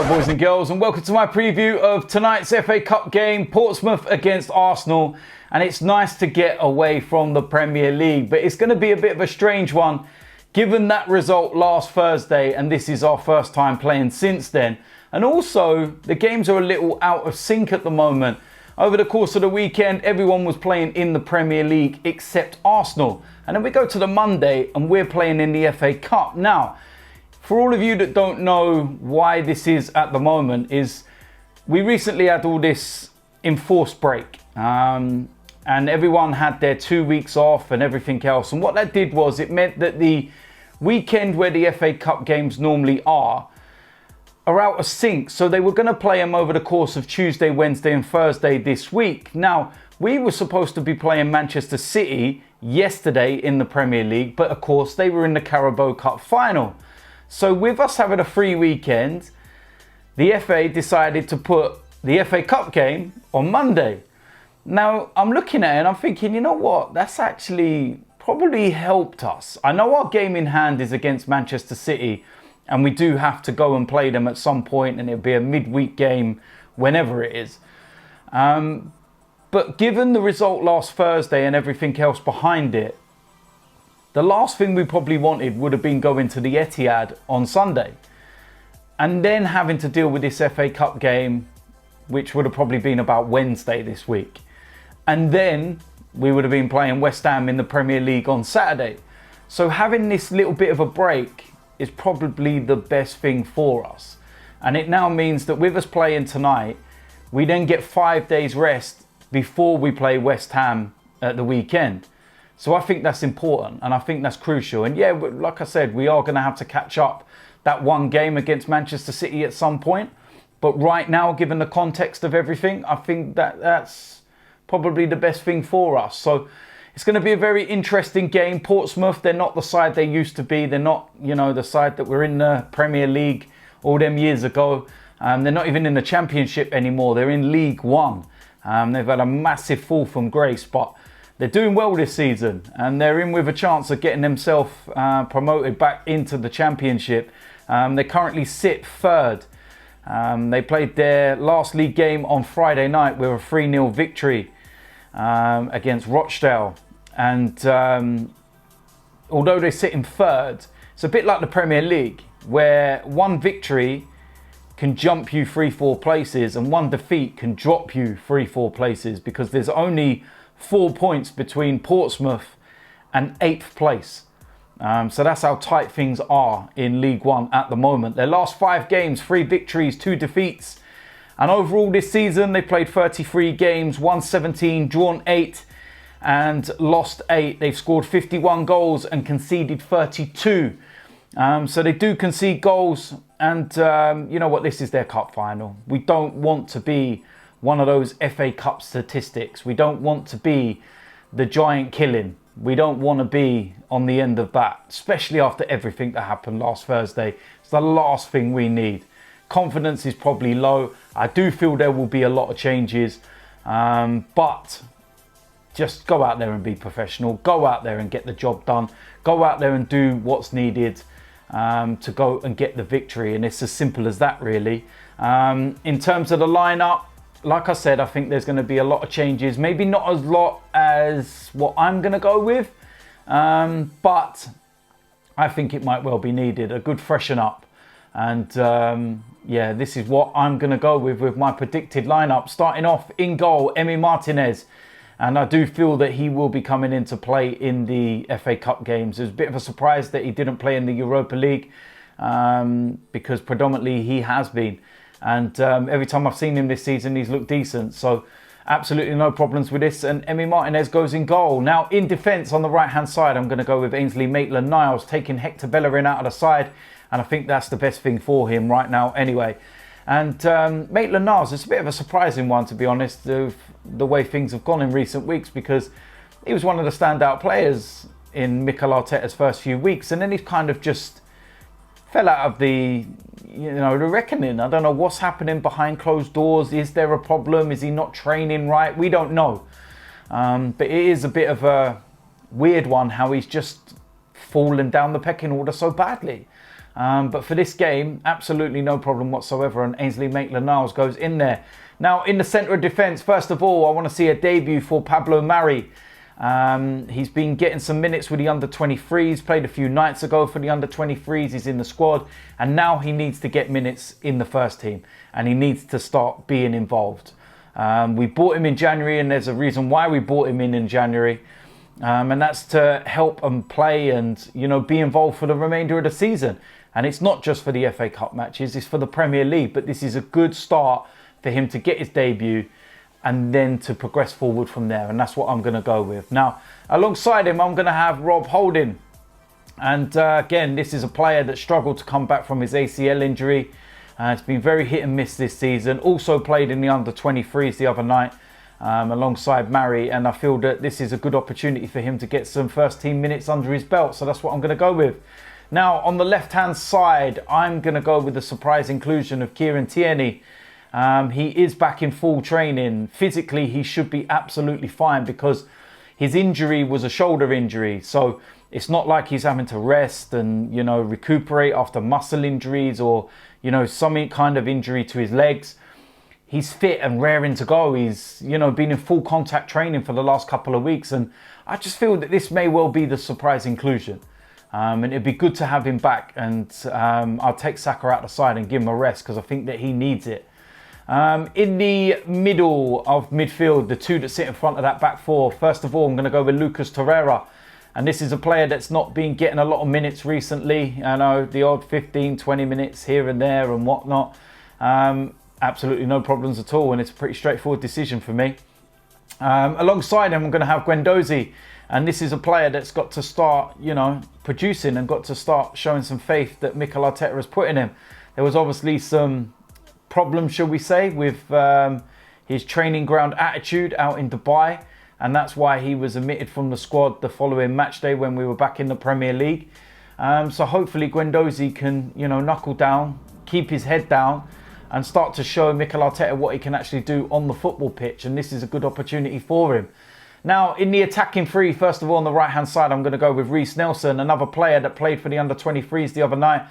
boys and girls, and welcome to my preview of tonight's FA Cup game, Portsmouth against Arsenal. And it's nice to get away from the Premier League, but it's going to be a bit of a strange one given that result last Thursday, and this is our first time playing since then. And also, the games are a little out of sync at the moment. Over the course of the weekend, everyone was playing in the Premier League except Arsenal. And then we go to the Monday and we're playing in the FA Cup. Now, for all of you that don't know why this is at the moment, is we recently had all this enforced break. And everyone had their 2 weeks off and everything else. And what that did was it meant that the weekend where the FA Cup games normally are out of sync. So they were going to play them over the course of Tuesday, Wednesday and Thursday this week. Now, we were supposed to be playing Manchester City yesterday in the Premier League, but of course they were in the Carabao Cup final. So with us having a free weekend, the FA decided to put the FA Cup game on Monday. Now, I'm looking at it and I'm thinking, you know what? That's actually probably helped us. I know our game in hand is against Manchester City and we do have to go and play them at some point, and it'll be a midweek game whenever it is. But given the result last Thursday and everything else behind it, the last thing we probably wanted would have been going to the Etihad on Sunday and then having to deal with this FA Cup game, which would have probably been about Wednesday this week. And then we would have been playing West Ham in the Premier League on Saturday. So having this little bit of a break is probably the best thing for us. And it now means that with us playing tonight, we then get 5 days rest before we play West Ham at the weekend. So I think that's important and I think that's crucial. And yeah, like I said, we are going to have to catch up that one game against Manchester City at some point. But right now, given the context of everything, I think that that's probably the best thing for us. So it's going to be a very interesting game. Portsmouth, they're not the side they used to be. They're not, the side that were in the Premier League all them years ago. They're not even in the Championship anymore. They're in League One. They've had a massive fall from grace, but they're doing well this season and they're in with a chance of getting themselves promoted back into the Championship. They currently sit third. They played their last league game on Friday night with a 3-0 victory against Rochdale. And although they sit in third, it's a bit like the Premier League, where one victory can jump you 3-4 places and one defeat can drop you 3-4 places, because there's only 4 points between Portsmouth and 8th place. So that's how tight things are in League One at the moment. Their last 5 games, 3 victories, 2 defeats. And overall this season, they played 33 games, won 17, drawn 8 and lost 8. They've scored 51 goals and conceded 32. So they do concede goals. And you know what? This is their cup final. We don't want to be one of those FA Cup statistics. We don't want to be the giant killing. We don't want to be on the end of that, especially after everything that happened last Thursday. It's the last thing we need. Confidence is probably low. I do feel there will be a lot of changes, but just go out there and be professional. Go out there and get the job done. Go out there and do what's needed to go and get the victory. And it's as simple as that, really. In terms of the lineup, like I said, I think there's going to be a lot of changes. Maybe not as lot as what I'm going to go with, but I think it might well be needed. A good freshen up. And yeah, this is what I'm going to go with my predicted lineup. Starting off in goal, Emi Martinez. And I do feel that he will be coming into play in the FA Cup games. It was a bit of a surprise that he didn't play in the Europa League, because predominantly he has been. And every time I've seen him this season, he's looked decent. So absolutely no problems with this. And Emi Martinez goes in goal. Now in defence on the right-hand side, I'm going to go with Ainsley Maitland-Niles, taking Hector Bellerin out of the side. And I think that's the best thing for him right now anyway. And Maitland-Niles, it's a bit of a surprising one, to be honest, of the way things have gone in recent weeks, because he was one of the standout players in Mikel Arteta's first few weeks. And then he's kind of just fell out of the reckoning. I don't know what's happening behind closed doors. Is there a problem? Is he not training right? We don't know. But it is a bit of a weird one how he's just fallen down the pecking order so badly. But for this game, absolutely no problem whatsoever. And Ainsley Maitland-Niles goes in there. Now, in the centre of defence, first of all, I want to see a debut for Pablo Mari. He's been getting some minutes with the under-23s, played a few nights ago for the under-23s, he's in the squad, and now he needs to get minutes in the first team, and he needs to start being involved. We bought him in January, and there's a reason why we bought him in January, and that's to help and play and, you know, be involved for the remainder of the season. And it's not just for the FA Cup matches, it's for the Premier League, but this is a good start for him to get his debut and then to progress forward from there. And that's what I'm going to go with. Now, alongside him, I'm going to have Rob Holden. And again, this is a player that struggled to come back from his ACL injury. It's been very hit and miss this season. Also played in the under-23s the other night alongside Mari. And I feel that this is a good opportunity for him to get some first team minutes under his belt. So that's what I'm going to go with. Now, on the left-hand side, I'm going to go with the surprise inclusion of Kieran Tierney. He is back in full training. Physically, he should be absolutely fine because his injury was a shoulder injury. So it's not like he's having to rest and, you know, recuperate after muscle injuries or, you know, some kind of injury to his legs. He's fit and raring to go. He's, you know, been in full contact training for the last couple of weeks. And I just feel that this may well be the surprise inclusion. And it'd be good to have him back. And I'll take Saka out the side and give him a rest because I think that he needs it. In the middle of midfield, the two that sit in front of that back four, first of all, I'm going to go with Lucas Torreira. And this is a player that's not been getting a lot of minutes recently. I know, the odd 15, 20 minutes here and there and whatnot. Absolutely no problems at all. And it's a pretty straightforward decision for me. Alongside him, I'm going to have Guendouzi. And this is a player that's got to start, you know, producing and got to start showing some faith that Mikel Arteta has put in him. There was obviously some problem, shall we say, with his training ground attitude out in Dubai, and that's why he was omitted from the squad the following match day when we were back in the Premier League. So hopefully Guendouzi can, you know, knuckle down, keep his head down and start to show Mikel Arteta what he can actually do on the football pitch, and this is a good opportunity for him. Now, in the attacking three, first of all, on the right-hand side, I'm going to go with Rhys Nelson, another player that played for the under-23s the other night.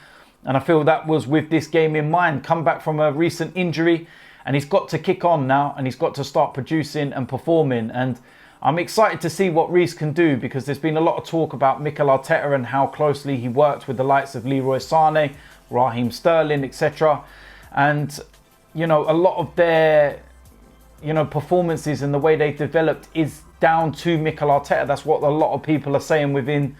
And I feel that was with this game in mind. Come back from a recent injury and he's got to kick on now and he's got to start producing and performing. And I'm excited to see what Rhys can do because there's been a lot of talk about Mikel Arteta and how closely he worked with the likes of Leroy Sané, Raheem Sterling, etc. And, you know, a lot of their, you know, performances and the way they developed is down to Mikel Arteta. That's what a lot of people are saying within,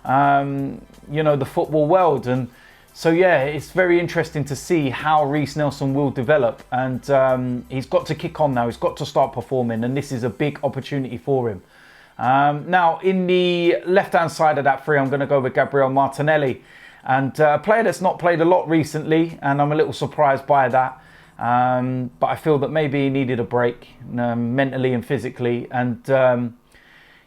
you know, the football world. And so, yeah, it's very interesting to see how Rhys Nelson will develop. And he's got to kick on now. He's got to start performing. And this is a big opportunity for him. Now, in the left-hand side of that three, I'm going to go with Gabriel Martinelli. And a player that's not played a lot recently. And I'm a little surprised by that. But I feel that maybe he needed a break mentally and physically. And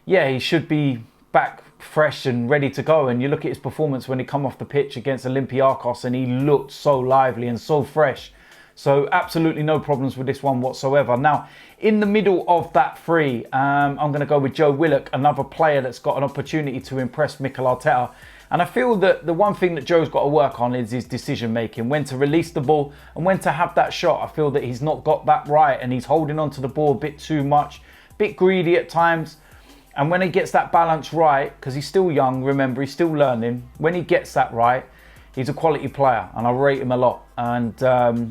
yeah, he should be back fresh and ready to go. And you look at his performance when he come off the pitch against Olympiacos and he looked so lively and so fresh. So absolutely no problems with this one whatsoever. Now, in the middle of that three, I'm going to go with Joe Willock, another player that's got an opportunity to impress Mikel Arteta. And I feel that the one thing that Joe's got to work on is his decision making, when to release the ball and when to have that shot. I feel that he's not got that right and he's holding on to the ball a bit too much, a bit greedy at times. And when he gets that balance right, because he's still young, remember, he's still learning. When he gets that right, he's a quality player and I rate him a lot. And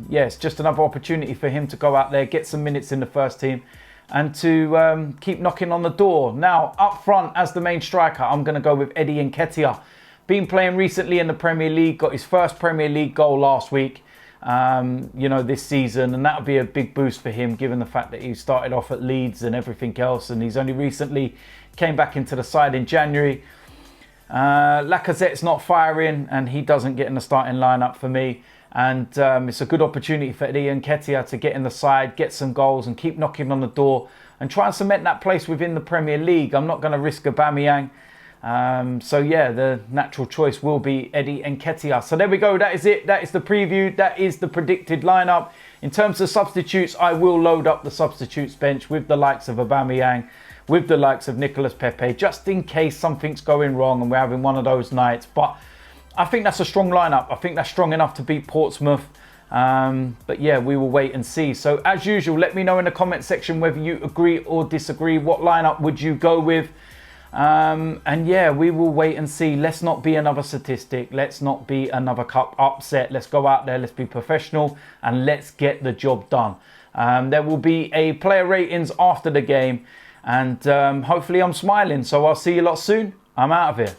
yeah, it's just another opportunity for him to go out there, get some minutes in the first team and to keep knocking on the door. Now, up front as the main striker, I'm going to go with Eddie Nketiah. Been playing recently in the Premier League, got his first Premier League goal last week, you know, this season. And that'll be a big boost for him, given the fact that he started off at Leeds and everything else. And he's only recently came back into the side in January. Lacazette's not firing and he doesn't get in the starting lineup for me. And it's a good opportunity for Eddie Nketiah to get in the side, get some goals and keep knocking on the door and try and cement that place within the Premier League. I'm not going to risk Aubameyang. So yeah, the natural choice will be Eddie Nketiah. So there we go. That is it. That is the preview. That is the predicted lineup. In terms of substitutes, I will load up the substitutes bench with the likes of Aubameyang, with the likes of Nicolas Pepe, just in case something's going wrong and we're having one of those nights. But I think that's a strong lineup. I think that's strong enough to beat Portsmouth. But yeah, we will wait and see. So as usual, let me know in the comment section whether you agree or disagree. What lineup would you go with? And yeah, we will wait and see. Let's not be another statistic. Let's not be another cup upset. Let's go out there, let's be professional, and let's get the job done. There will be a player ratings after the game, and hopefully I'm smiling. So I'll see you lot soon. I'm out of here.